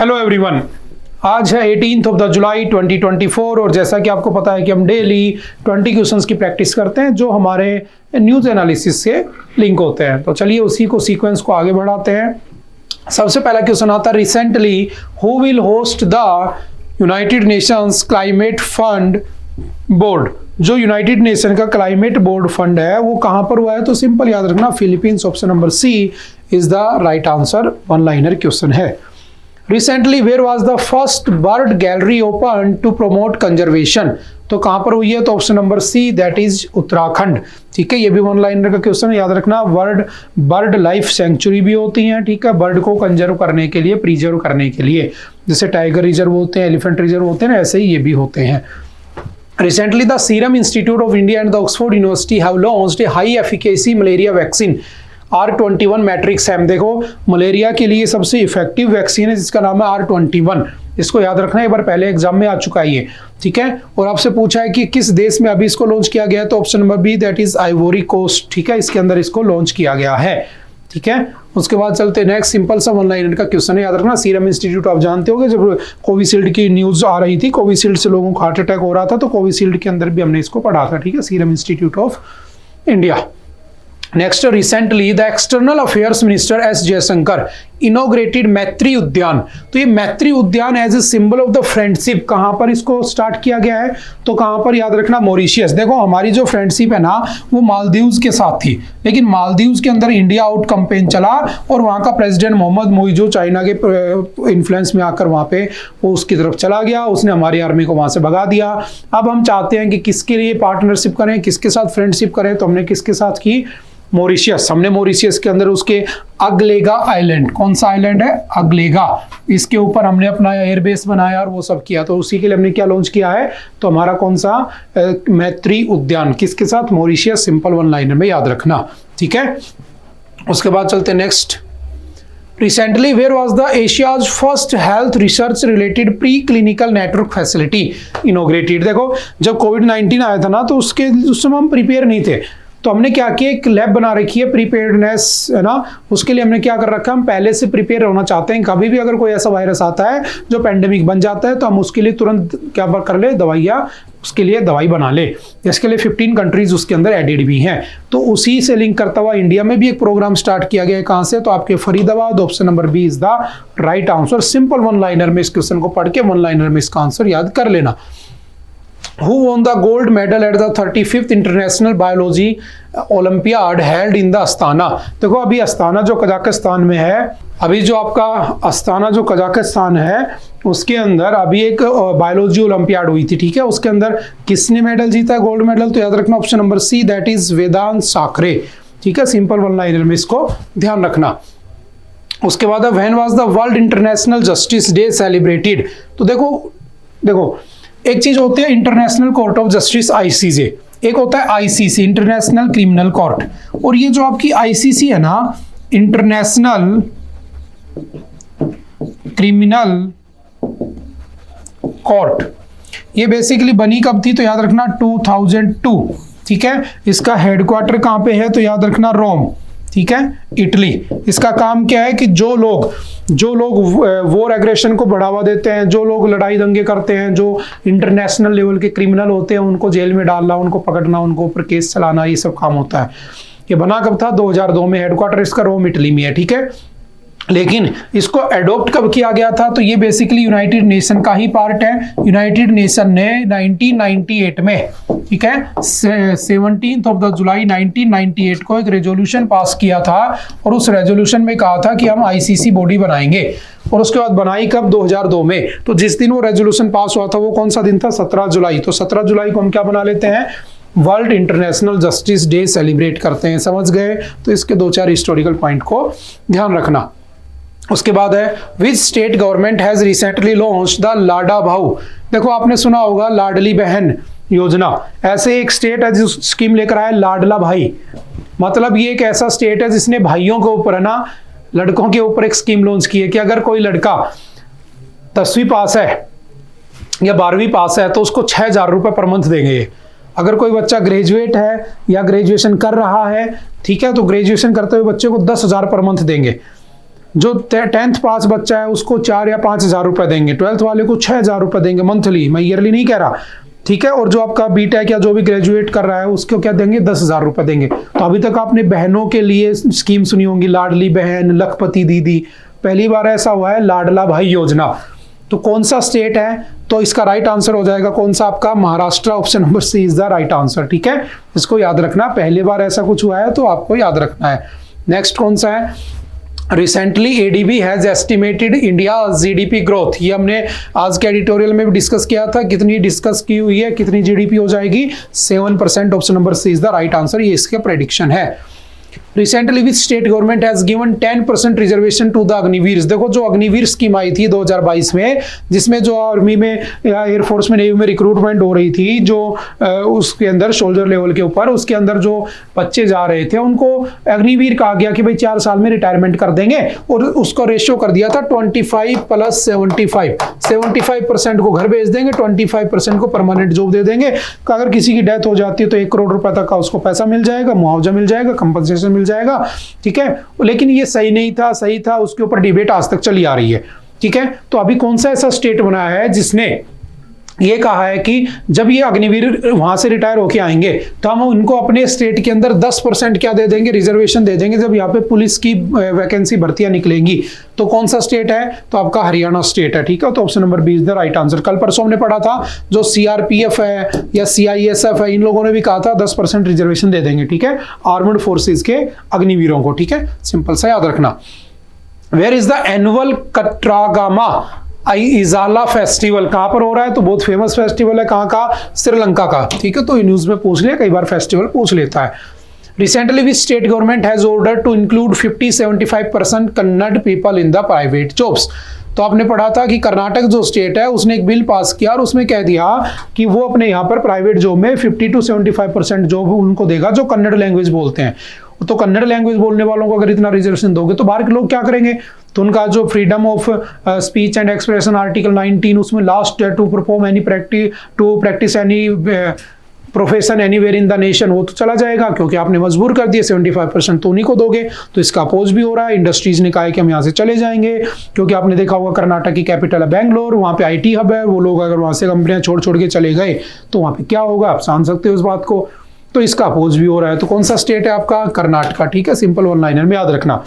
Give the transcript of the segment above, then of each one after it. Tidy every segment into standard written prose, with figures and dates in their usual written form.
Hello everyone, आज है 18 जुलाई 2024 और जैसा कि आपको पता है कि हम डेली 20 क्वेश्चंस की प्रैक्टिस करते हैं जो हमारे न्यूज़ एनालिसिस से लिंक होते हैं। तो चलिए उसी को सीक्वेंस को आगे बढ़ाते हैं। सबसे पहला क्वेश्चन आता है, recently who will host the United Nations climate fund board. जो यूनाइटेड नेशन का क्लाइमेट बोर्ड फंड है वो कहां पर हुआ है? तो सिंपल याद रखना, Philippines. Option number C is the right answer. One liner question है। Recently, where was the first bird gallery opened to promote conservation? तो कहां पर हुई है? तो option number C, that is Uttarakhand. ठीक है, ये भी वन लाइनर का क्वेश्चन है, याद रखना। बर्ड लाइफ सेंचुरी भी होती हैं, ठीक है, बर्ड को कंजर्व करने के लिए, प्रिजर्व करने के लिए, जैसे टाइगर रिजर्व होते हैं, एलिफेंट रिजर्व होते हैं ना, ऐसे ही ये भी होते हैं। Recently, the Serum Institute of India and the Oxford University have launched a high efficacy malaria vaccine R21 matrix है। देखो, मलेरिया के लिए सबसे इफेक्टिव वैक्सीन है जिसका नाम है R21। इसको याद रखना, एक बार पहले एग्जाम में आ चुका है ये, ठीक है। और आपसे पूछा है कि किस देश में अभी इसको लॉन्च किया गया है, तो option number B, that is Ivory Coast. ठीक है, इसके अंदर इसको लॉन्च किया गया है, ठीक है। उसके बाद चलते नेक्स्ट, सिंपल सा वन लाइनर का क्वेश्चन है, याद रखना। सीरम इंस्टीट्यूट आप जानते होंगे, जब कोविशील्ड की न्यूज आ रही थी, कोविशील्ड से लोगों को हार्ट अटैक हो रहा था, तो कोविशील्ड के अंदर भी हमने इसको पढ़ा था, ठीक है, Serum Institute of India. Next, recently the external affairs minister S Jaishankar inaugurated Maitri Udyan. तो ये Maitri Udyan as a symbol of the friendship, कहां पर इसको स्टार्ट किया गया है? तो कहां पर? याद रखना, मॉरिशियस। देखो, हमारी जो फ्रेंडशिप है ना वो मालदीव्स के साथ थी, लेकिन मालदीव्स के अंदर इंडिया आउट कैंपेन चला और वहां का प्रेसिडेंट मोहम्मद मोइजो चाइना के इन्फ्लुएंस में आकर वहां पे वो उसकी तरफ चला गया, उसने हमारी आर्मी को वहां से भगा दिया। अब हम चाहते हैं कि किसके लिए पार्टनरशिप करें, किसके साथ फ्रेंडशिप करें, तो हमने किसके साथ की? मॉरिशियस। हमने मॉरिशियस के अंदर उसके अगलेगा आइलैंड, कौन सा आइलैंड है? अगलेगा, इसके ऊपर हमने अपना एयरबेस बनाया और वो सब किया। तो उसी के लिए हमने क्या लॉन्च किया है? तो हमारा कौन सा? मैत्री उद्यान। किसके साथ? मॉरिशियस। सिंपल वन लाइनर में याद रखना, ठीक है। उसके बाद चलते next. Recently, where was the Asia's first health research related pre-clinical network facility inaugurated? देखो, जब कोविड-19 आया था ना, तो उस समय हम प्रिपेयर नहीं थे, तो हमने क्या किया, एक लैब बना रखी है, प्रीपेयर्डनेस है ना। उसके लिए हमने क्या कर रखा है, हम पहले से प्रिपेयर होना चाहते हैं। कभी भी अगर कोई ऐसा वायरस आता है जो पेंडेमिक बन जाता है, तो हम उसके लिए तुरंत क्या कर ले, दवाइयाँ, उसके लिए दवाई बना ले। इसके लिए 15 कंट्रीज उसके अंदर एडेड भी हैं। तो उसी से लिंक करता हुआ इंडिया में भी एक प्रोग्राम स्टार्ट किया गया है। कहाँ से? तो आपके Faridabad. Option number B is the right answer. Simple one liner में इस क्वेश्चन को पढ़ के वन लाइनर में इसका आंसर याद कर लेना। Who won the gold medal at the 35th International Biology Olympiad held in the Astana? देखो, अभी अस्ताना जो कजाकिस्तान में है, अभी जो आपका अस्ताना जो कजाकिस्तान है उसके अंदर अभी एक बायोलॉजी ओलंपियाड हुई थी, ठीक है। उसके अंदर किसने मेडल जीता है, गोल्ड मेडल? तो याद रखना option number C, that is Vedant Sakre, ठीक है। सिंपल वन लाइनर में इसको ध्यान रखना। उसके बाद when was the world international justice day celebrated? तो देखो एक चीज होती है international court of justice ICJ, एक होता है आईसीसी इंटरनेशनल क्रिमिनल कोर्ट। और ये जो आपकी आईसीसी है ना, इंटरनेशनल क्रिमिनल कोर्ट, ये बेसिकली बनी कब थी? तो याद रखना 2002, ठीक है। इसका हेडक्वार्टर कहाँ पे है? तो याद रखना रोम, ठीक है, इटली। इसका काम क्या है कि जो लोग वॉर एग्रेशन को बढ़ावा देते हैं, जो लोग लड़ाई दंगे करते हैं, जो इंटरनेशनल लेवल के क्रिमिनल होते हैं, उनको जेल में डालना, उनको पकड़ना, उनको ऊपर केस चलाना, ये सब काम होता है। ये बना कब था? 2002 में। हेडक्वार्टर इसका रोम इटली में है, ठीक है। लेकिन इसको एडॉप्ट कब किया गया था? तो ये बेसिकली यूनाइटेड नेशन का ही पार्ट है। यूनाइटेड नेशन ने 1998 में, ठीक है, 17 जुलाई 1998 को एक रेजोल्यूशन पास किया था और उस रेजोल्यूशन में कहा था कि हम आईसीसी बॉडी बनाएंगे। और उसके बाद बनाई कब? 2002 में। तो जिस दिन वो रेजोल्यूशन पास हुआ था वो कौन सा दिन था? 17 जुलाई। तो 17 जुलाई को हम क्या बना लेते हैं? World international justice day celebrate करते हैं। समझ गए? तो इसके 2-4 हिस्टोरिकल पॉइंट को ध्यान रखना। उसके बाद है, which state government has recently launched the Lada Bhau? देखो, आपने सुना होगा लाडली बहन योजना। ऐसे एक स्टेट है जो स्कीम लेकर आया, लाडला भाई। मतलब ये एक ऐसा स्टेट है जिसने भाइयों के ऊपर है ना, लड़कों के ऊपर एक स्कीम लॉन्च की है कि अगर कोई लड़का 10वीं पास है या 12वीं पास है तो उसको 6,000 रुपये पर मंथ देंगे। अगर कोई बच्चा ग्रेजुएट है या ग्रेजुएशन कर रहा है, ठीक है, तो ग्रेजुएशन करते हुए बच्चे को 10,000 पर मंथ देंगे। जो 10th पास बच्चा है उसको 4 या 5 हज़ार रुपए देंगे, 12th वाले को 6 हज़ार रुपए देंगे मंथली, मैं ईयरली नहीं कह रहा, ठीक है। और जो आपका बीटेक या जो भी ग्रेजुएट कर रहा है उसको क्या देंगे, 10 हज़ार रुपए देंगे। तो अभी तक आपने बहनों के लिए स्कीम सुनी होंगी, लाडली बहन, लखपति दीदी, पहली बार ऐसा हुआ है लाडला भाई योजना। तो कौन सा स्टेट है, तो इसका राइट आंसर हो जाएगा कौन सा आपका, Maharashtra, option number C is the right answer, ठीक है। इसको याद रखना, पहली बार ऐसा कुछ हुआ है तो आपको याद रखना है। नेक्स्ट कौन सा है, recently ADB has estimated India GDP growth, ये हमने आज के एडिटोरियल में भी डिस्कस किया था, कितनी डिस्कस की हुई है, कितनी जीडीपी हो जाएगी, 7%, option number C is the right answer, ये इसका प्रेडिक्शन है। Recently which state government has given 10% reservation to the Agniveer, देखो जो अग्निवीर स्कीम आई थी 2022 में, जिसमें जो आर्मी में या एयरफोर्स में, नेवी में रिक्रूटमेंट हो रही थी, जो उसके अंदर सोल्जर लेवल के ऊपर, उसके अंदर जो बच्चे जा रहे थे उनको अग्निवीर कहा गया कि भाई 4 साल में रिटायरमेंट कर देंगे, और उसका रेशियो कर दिया था 25 + 75, 75% को घर भेज देंगे, 25% को परमानेंट जॉब दे देंगे। अगर किसी की डेथ हो जाती है तो 1 करोड़ रुपए तक का उसको पैसा मिल जाएगा, मुआवजा मिल जाएगा, कंपनसेशन मिल जाएगा, ठीक है। लेकिन ये सही नहीं था, सही था, उसके ऊपर डिबेट आज तक चली आ रही है, ठीक है। तो अभी कौन सा ऐसा स्टेट बना है जिसने ये कहा है कि जब ये अग्निवीर वहां से रिटायर होके आएंगे तो हम उनको अपने स्टेट के अंदर 10% क्या दे देंगे, रिजर्वेशन दे देंगे, जब यहाँ पे पुलिस की वैकेंसी भर्तियां निकलेंगी। तो कौन सा स्टेट है, तो आपका हरियाणा स्टेट है, ठीक है। तो option number B is the right answer. कल परसों हमने पढ़ा था जो सीआरपीएफ है या सीआईएसएफ है, इन लोगों ने भी कहा था 10% रिजर्वेशन दे देंगे, ठीक है, आर्मड फोर्सेज के अग्निवीरों को, ठीक है। सिंपल सा याद रखना। Where is the annual Kataragama Esala festival, कहां पर हो रहा है, तो बहुत फेमस फेस्टिवल है, कहां का, श्रीलंका का, ठीक है। तो न्यूज में पूछ लिया, कई बार फेस्टिवल पूछ लेता है। Recently which state government has order to include 50-75% Kannada people in the private jobs, तो आपने पढ़ा था कि कर्नाटक जो स्टेट है उसने एक बिल पास किया और उसमें कह दिया कि वो अपने यहाँ पर प्राइवेट जॉब में 50-75% जॉब उनको देगा जो कन्नड़ लैंग्वेज बोलते हैं। तो कन्नड़ लैंग्वेज बोलने वालों को अगर इतना रिजर्वेशन दोगे तो बाहर के लोग क्या करेंगे, तो उनका जो freedom of speech and expression article 19 उसमें last to perform any practice any profession anywhere in the nation, वो तो चला जाएगा क्योंकि आपने मजबूर कर दिए, 75% तो उन्हीं को दोगे। तो इसका अपोज भी हो रहा है, इंडस्ट्रीज ने कहा है कि हम यहाँ से चले जाएंगे, क्योंकि आपने देखा होगा कर्नाटक की कैपिटल है बेंगलोर, वहाँ पे आईटी हब है, वो लोग अगर वहाँ से कंपनियां छोड़ छोड़ के चले गए तो वहाँ पे क्या होगा, आप जान सकते हो इस बात को। तो इसका अपोज भी हो रहा है। तो कौन सा स्टेट है आपका, कर्नाटका, ठीक है। सिंपल वन लाइनर में याद रखना।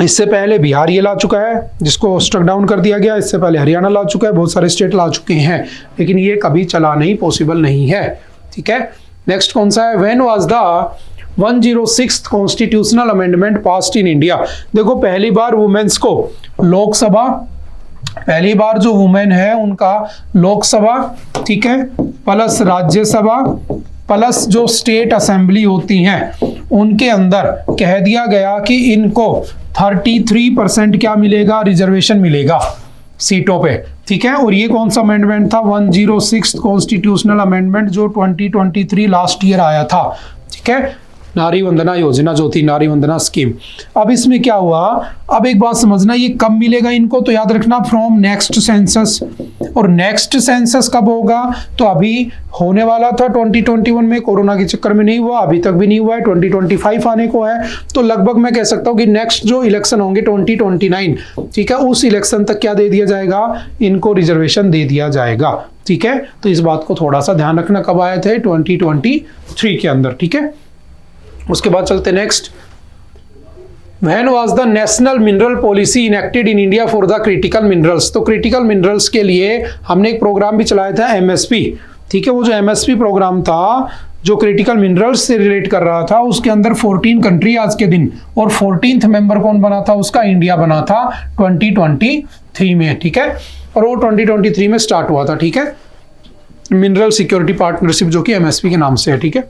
इससे पहले बिहार ये ला चुका है जिसको स्ट्रक डाउन कर दिया गया, इससे पहले हरियाणा ला चुका है, बहुत सारे स्टेट ला चुके हैं, लेकिन ये कभी चला नहीं, पॉसिबल नहीं है, ठीक है। नेक्स्ट कौन सा है, when was the 106th constitutional amendment passed in India, देखो पहली बार वुमेन्स को लोकसभा, पहली बार जो वुमेन है उनका लोकसभा, ठीक है, प्लस राज्यसभा प्लस जो स्टेट असेंबली होती हैं उनके अंदर कह दिया गया कि इनको 33% क्या मिलेगा, रिजर्वेशन मिलेगा सीटों पे, ठीक है। और ये कौन सा अमेंडमेंट था, 106th कॉन्स्टिट्यूशनल अमेंडमेंट जो 2023 लास्ट ईयर आया था, ठीक है। नारी वंदना योजना जो थी, नारी वंदना स्कीम। अब इसमें क्या हुआ, अब एक बात समझना, ये कब मिलेगा इनको, तो याद रखना फ्रॉम नेक्स्ट सेंसस। और नेक्स्ट सेंसस कब होगा, तो अभी होने वाला था 2021 में, कोरोना के चक्कर में नहीं हुआ, अभी तक भी नहीं हुआ है, 2025 आने को है। तो लगभग मैं कह सकता हूँ कि नेक्स्ट जो इलेक्शन होंगे 2029, ठीक है, उस इलेक्शन तक क्या दे दिया जाएगा, इनको रिजर्वेशन दे दिया जाएगा, ठीक है। तो इस बात को थोड़ा सा ध्यान रखना, कब आए थे, 2023 के अंदर, ठीक है। उसके बाद चलते next, when was the national mineral policy enacted in India for the critical minerals, तो क्रिटिकल मिनरल्स के लिए हमने एक प्रोग्राम भी चलाया था एमएसपी, ठीक है। वो जो एमएसपी प्रोग्राम था जो क्रिटिकल मिनरल्स से रिलेट कर रहा था, उसके अंदर 14 कंट्री आज के दिन, और 14th मेंबर कौन बना था उसका, इंडिया बना था 2023 में, ठीक है। और वो 2023 में स्टार्ट हुआ था, ठीक है, मिनरल सिक्योरिटी पार्टनरशिप जो कि एमएसपी के नाम से है, ठीक है।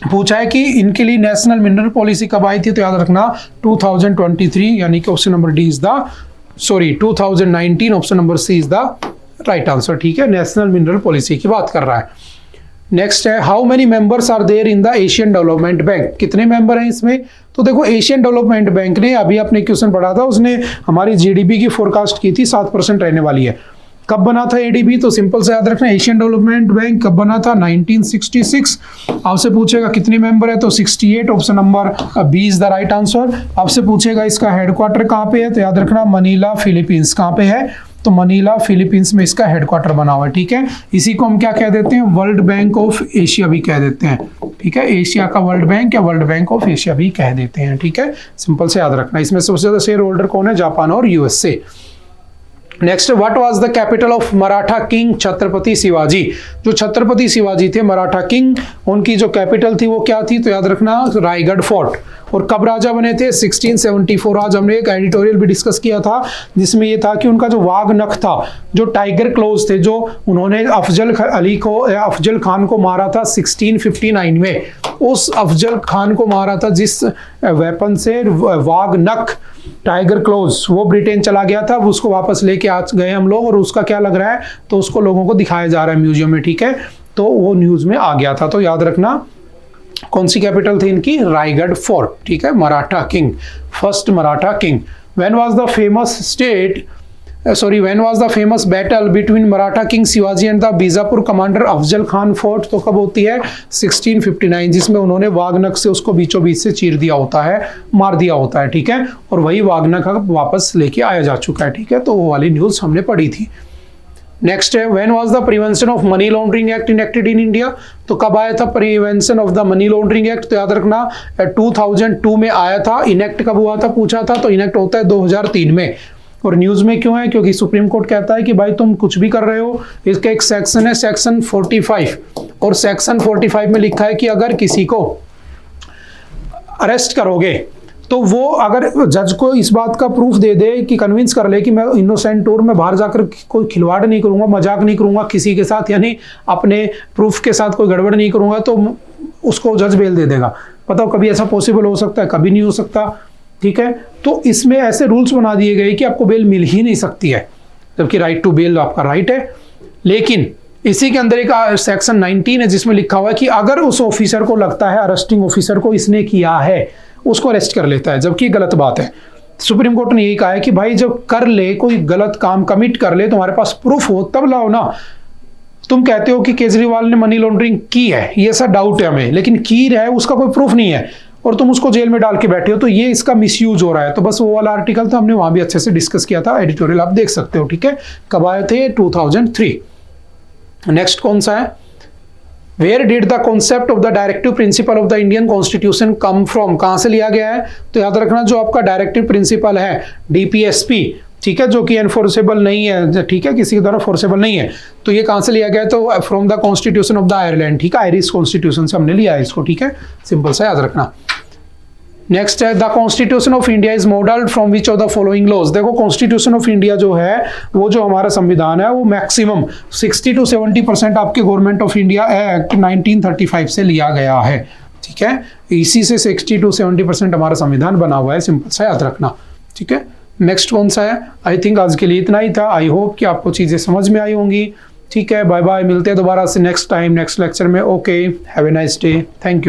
पूछा है कि इनके लिए नेशनल मिनरल पॉलिसी कब आई थी, तो याद रखना 2023, यानी कि option number D is the, sorry 2019, option number C is the right answer, ठीक है। नेशनल मिनरल पॉलिसी की बात कर रहा है। नेक्स्ट है, how many members are there in the Asian Development Bank, कितने मेंबर हैं इसमें, तो देखो एशियन डेवलपमेंट बैंक ने अभी अपने क्वेश्चन पढ़ा था, उसने हमारी जीडीपी की फोरकास्ट की थी 7% रहने वाली है, कब बना था एडीबी, तो सिंपल से याद रखना, एशियन डेवलपमेंट बैंक कब बना था, 1966। आपसे पूछेगा कितने मेंबर है, तो 68, option number B is the right answer. आपसे पूछेगा इसका हेडक्वार्टर कहाँ पे है, तो याद रखना मनीला फिलीपींस। कहाँ पे है, तो मनीला फिलीपींस में इसका हेडक्वार्टर बना हुआ है, ठीक है। इसी को हम क्या कह देते हैं, वर्ल्ड बैंक ऑफ एशिया भी कह देते हैं, ठीक है। एशिया का वर्ल्ड बैंक या वर्ल्ड बैंक ऑफ एशिया भी कह देते हैं, ठीक है। सिंपल से याद रखना। इसमें सबसे ज्यादा शेयर होल्डर कौन है, जापान और USA. Next, what was the capital of Maratha king Chhatrapati Shivaji. जो छत्रपति शिवाजी थे मराठा किंग, उनकी जो कैपिटल थी वो क्या थी, तो याद रखना रायगढ़ फोर्ट। और कब राजा बने थे, 1674। आज हमने एक एडिटोरियल भी डिस्कस किया था जिसमें ये था कि उनका जो वाघ नख था, जो टाइगर क्लोज थे, जो उन्होंने अफजल खान को मारा था 1659 में, उस अफजल खान को मारा था जिस वेपन से, वाघ नख टाइगर क्लोज, वो ब्रिटेन चला गया था, उसको वापस लेके आ गए हम लोग, और उसका क्या लग रहा है, तो उसको लोगों को दिखाया जा रहा है म्यूजियम में, ठीक है। तो वो न्यूज में आ गया था। तो याद रखना कौन सी कैपिटल थी इनकी, रायगढ़ फोर्ट, ठीक है। Maratha king, first Maratha king. When was the famous battle between Maratha king Shivaji and the Bijapur commander Afzal Khan fort, तो कब होती है, 1659, जिसमें उन्होंने वाघनख से उसको बीचों बीच से चीर दिया होता है, मार दिया होता है, ठीक है। और वही वाघनख वापस लेके आया जा चुका है, ठीक है। तो वो वाली न्यूज हमने पढ़ी थी। नेक्स्ट है, when was the prevention of money laundering act enacted in India, तो कब आया था prevention of the money laundering act, तो याद रखना 2002 में आया था। इनेक्ट कब हुआ था पूछा था, तो इनेक्ट होता है 2003 में। और न्यूज में क्यों है, क्योंकि सुप्रीम कोर्ट कहता है कि भाई तुम कुछ भी कर रहे हो, इसका एक सेक्शन है सेक्शन 45, और सेक्शन 45 में लिखा है कि अगर किसी को अरेस्ट करोगे तो वो अगर जज को इस बात का प्रूफ दे दे कि कन्विंस कर ले कि मैं इनोसेंट हूं, मैं बाहर जाकर कोई खिलवाड़ नहीं करूंगा, मजाक नहीं करूंगा किसी के साथ, यानी अपने प्रूफ के साथ कोई गड़बड़ नहीं करूंगा, तो उसको जज बेल दे देगा। बताओ कभी ऐसा पॉसिबल हो सकता है, कभी नहीं हो सकता, ठीक है। तो इसमें ऐसे रूल्स बना दिए गए कि आपको बेल मिल ही नहीं सकती है, जबकि राइट टू बेल आपका राइट है। लेकिन इसी के अंदर एक सेक्शन 19 है जिसमें लिखा हुआ है कि अगर उस ऑफिसर को लगता है, अरेस्टिंग ऑफिसर को, इसने किया है, उसको अरेस्ट कर लेता है, जबकि गलत बात है। सुप्रीम कोर्ट ने यही कहा है कि भाई जब कर ले, कोई गलत काम कमिट कर ले, तुम्हारे पास प्रूफ हो तब लाओ ना। तुम कहते हो कि केजरीवाल ने मनी लॉन्ड्रिंग की है, ये ऐसा डाउट है हमें, लेकिन की है उसका कोई प्रूफ नहीं है, और तुम उसको जेल में डाल के बैठे हो, तो ये इसका मिसयूज हो रहा है। तो बस वो वाला आर्टिकल था, हमने वहां भी अच्छे से डिस्कस किया था, एडिटोरियल आप देख सकते हो, ठीक है। कब आए थे, 2003। नेक्स्ट कौन सा है, where did the concept of the directive principle of the Indian constitution come from, कहां से लिया गया है, तो याद रखना जो आपका डायरेक्टिव प्रिंसिपल है डीपीएसपी, ठीक है, जो कि एनफोर्सेबल नहीं है, ठीक है, किसी के द्वारा फोर्सेबल नहीं है, तो ये कहां से लिया गया है, तो from the constitution of the Ireland, ठीक है, आयरिश कॉन्स्टिट्यूशन से हमने लिया है इसको, ठीक है। सिंपल सा याद रखना। नेक्स्ट है, the constitution of India is modelled from which of the following laws. देखो कॉन्स्टिट्यूशन ऑफ इंडिया जो है, वो जो हमारा संविधान है, वो मैक्सिमम 60 to 70% आपके गवर्नमेंट ऑफ इंडिया एक्ट 1935 से लिया गया है, ठीक है। इसी से 60 to 70% हमारा संविधान बना हुआ है, सिंपल सा याद रखना, ठीक है। नेक्स्ट कौन सा है, आई थिंक आज के लिए इतना ही था। आई होप कि आपको चीजें समझ में आई होंगी, ठीक है। बाय बाय, मिलते हैं दोबारा से नेक्स्ट टाइम, नेक्स्ट लेक्चर में। Okay, have a nice day, thank you.